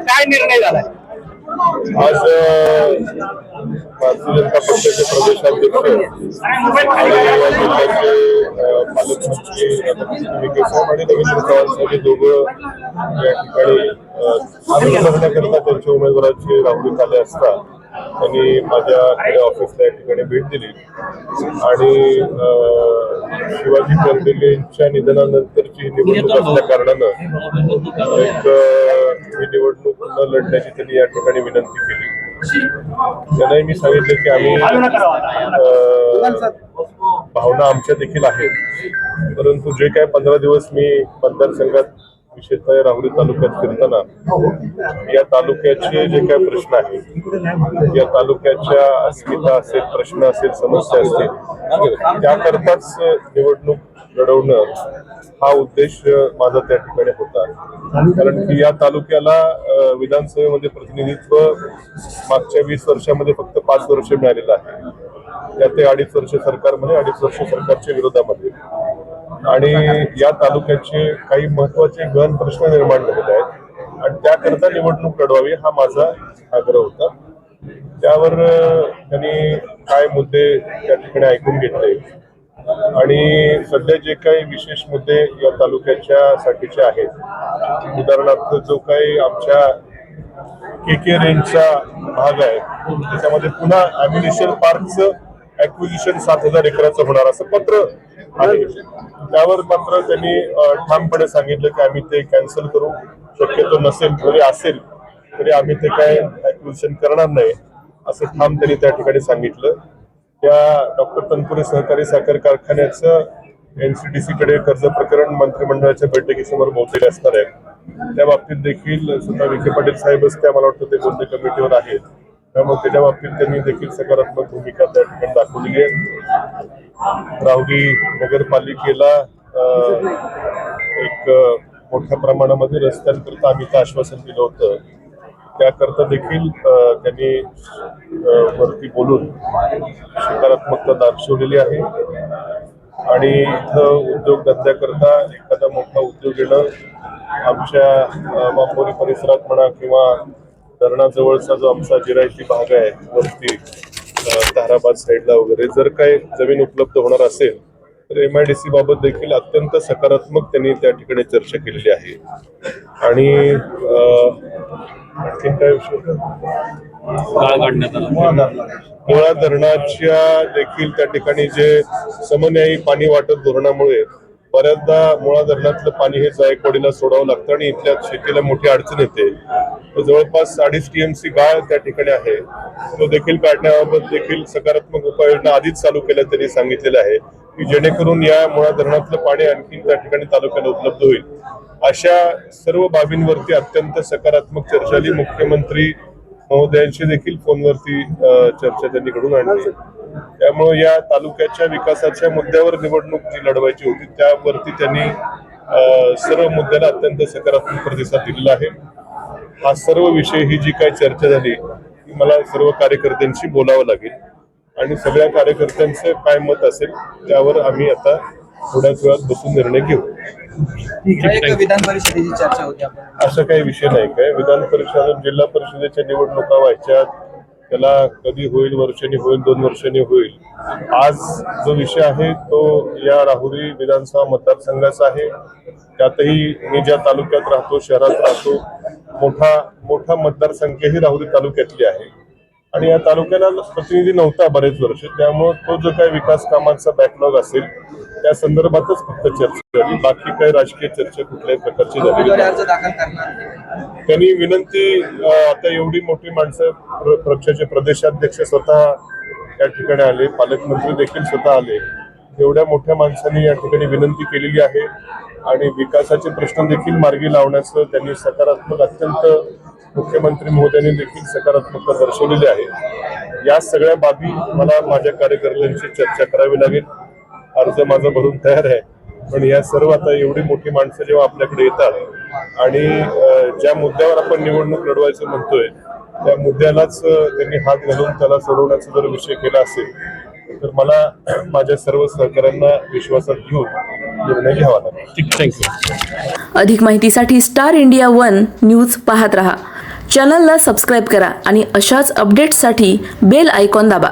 काय निर्णय झालाय आज भारतीय जनता पक्षाचे प्रदेशाध्यक्ष आणि या जिल्ह्याचे पालकमंत्री विखे साहेब आणि रवींद्र चव्हाण साहेब हे दोघं या ठिकाणी करण्याकरता त्यांच्या उमेदवाराचे राहुरी आले असता त्यांनी माझ्या ऑफिसला या ठिकाणी भेट दिली आणि शिवाजी कर्डिलेंच्या निधनानंतरची निवडणूक असल्या कारणानं ही निवडणूक न लढण्याची त्यांनी या ठिकाणी विनंती केली. त्यांनाही मी सांगितलं की आम्ही भावना आमच्या देखील आहेत, परंतु जे काय 15 दिवस मी मतदारसंघात विशेषतः राहुरी तालुक्यात फिरताना या तालुक्याचे जे काही प्रश्न आहेत, या तालुक्याच्या अस्मिता असेल, प्रश्न असेल, समस्या असतील, त्याकरताच निवडणूक लढवणं हा उद्देश माझा त्या ठिकाणी होता. कारण की या तालुक्याला विधानसभेमध्ये प्रतिनिधित्व मागच्या 20 वर्षामध्ये फक्त 5 वर्ष मिळालेलं आहे. त्यात 2.5 वर्ष सरकारमध्ये, 2.5 वर्ष सरकारच्या विरोधामध्ये, आणि या तालुक्याचे काही महत्वाचे गहन प्रश्न निर्माण झालेले आहेत आणि त्याकरता निवडणूक लढवावी हा माझा आग्रह होता. त्यावर त्यांनी काय मुद्दे त्या ठिकाणी ऐकून घेतले आणि सध्या जे काही विशेष मुद्दे या तालुक्याच्या साठीचे आहेत, उदाहरणार्थ जो काही आमच्या KK रेंजचा भाग आहे त्याच्यामध्ये पुन्हा ॲम्युनिशन पार्कचं ॲक्विजिशन 7,000 एकराचं होणार असं पत्र आहे. त्यावर मात्र त्यांनी ठामपणे सांगितलं की आम्ही ते कॅन्सल करू, शक्यतो नसेल जरी असेल तरी आम्ही ते काय ॲक्विजिशन करणार नाही असं ठाम त्यांनी त्या ठिकाणी सांगितलं. त्या डॉक्टर तनपुरे सहकारी साखर कारखान्याचं NCDC कडे कर्ज प्रकरण मंत्रिमंडळाच्या बैठकीसमोर बहुतेक असणार आहे. त्या बाबतीत देखील स्वतः विखे पाटील साहेबच त्या मला वाटतं ते कोणत्या कमिटीवर आहेत, त्यामुळे त्याच्या बाबतीत त्यांनी देखील सकारात्मक भूमिका त्या ठिकाणी दाखवली आहे. राहुरी नगरपालिकेला एक मोठ्या प्रमाणामध्ये रस्त्यांकरता आम्ही तर आश्वासन दिलं होतं, त्याकरता देखील त्यांनी वरती बोलून सकारात्मकता दर्शवलेली आहे. आणि इथं उद्योगधंद्याकरता एखादा मोठा उद्योग येणं आमच्या मांबोरी परिसरात म्हणा किंवा धरणाजवळचा जो आमचा जिरायती भाग आहे वरती ताराबाद साईडला वगैरे जर काही जमीन उपलब्ध होणार असेल तर MIDC बाबत देखील अत्यंत सकारात्मक त्यांनी त्या ठिकाणी चर्चा केलेली आहे. आणि आणखीन काय विषय, मुळा धरणाच्या देखील त्या ठिकाणी जे समन्यायी पाणी वाटप धोरणामुळे बऱ्याचदा मुळा धरणातलं पाणी हे जायकवाडीला सोडावं लागतं आणि इथल्या शेतीला मोठी अडचण येते. जवळपास 2.5 TMC गाळ त्या ठिकाणी आहे, तो देखील काढण्याबाबत देखील सकारात्मक उपाययोजना आधीच चालू केल्या त्यांनी सांगितलेलं आहे की जेणेकरून या मुळा धरणातलं पाणी आणखी त्या ठिकाणी तालुक्याला उपलब्ध होईल. अशा सर्व बाबींवरती अत्यंत सकारात्मक चर्चा झाली. मुख्यमंत्री महोदयांशी देखील फोनवरती चर्चा त्यांनी घडून आणली. त्यामुळे या तालुक्याच्या विकासाच्या मुद्द्यावर निवडणूक जी लढवायची होती त्यावरती त्यांनी सर्व मुद्द्याला अत्यंत सकारात्मक प्रतिसाद दिलेला आहे. हा सर्व विषय ही जी काही चर्चा झाली ती मला सर्व कार्यकर्त्यांशी बोलावं लागेल आणि सगळ्या कार्यकर्त्यांचं काय मत असेल त्यावर आम्ही आता थोड्याच वेळात बसून निर्णय घेऊ. विधान परिषदेची चर्चा होती, असं काही विषय नाही. काय विधान परिषद जिल्हा परिषदेच्या निवडणुका व्हायच्यात, त्याला कधी होईल, वर्षांनी होईल, 2 वर्षांनी होईल. आज जो विषय आहे तो या राहुरी विधानसभा मतदारसंघाचा आहे. त्यातही मी ज्या तालुक्यात राहतो, शहरात राहतो, मोठा मतदारसंख्या ही राहुरी तालुक्यातली आहे आणि या तालुक्याला प्रतिनिधी नव्हता बरेच वर्ष, त्यामुळे तो जो काही विकास कामांचा बॅकलॉग असेल त्या संदर्भातच फक्त चर्चा झाली. बाकी काही राजकीय चर्चा कुठल्याही प्रकारची झाली. त्यांनी विनंती, आता एवढी मोठी माणसं, पक्षाचे प्रदेशाध्यक्ष स्वतः या ठिकाणी आले, पालकमंत्री देखील स्वतः आले, एवढ्या मोठ्या माणसांनी या ठिकाणी विनंती केलेली आहे आणि विकासाचे प्रश्न देखील मार्गी लावण्याचं त्यांनी सकारात्मक, अत्यंत मुख्यमंत्री महोदयांनी देखील सकारात्मकता दर्शवलेली आहे. या सगळ्या बाबी मला माझ्या कार्यकर्त्यांशी चर्चा करावी लागेल. अर्ज माझा भरून तयार आहे, पण या सर्व आता एवढी मोठी माणसं जेव्हा आपल्याकडे येतात आणि ज्या मुद्द्यावर आपण निवडणूक लढवायचं म्हणतोय त्या मुद्द्यालाच त्यांनी हात घालून त्याला सोडवण्याचा जर विषय केला असेल तर मला माझ्या सर्व सहकाऱ्यांना विश्वासात घेऊन निर्णय घ्यावा लागेल. ठीक, थँक्यू. अधिक माहितीसाठी स्टार इंडिया 1 न्यूज पाहत रहा. चॅनलला सबस्क्राईब करा आणि अशाच अपडेट्ससाठी बेल आयकॉन दाबा.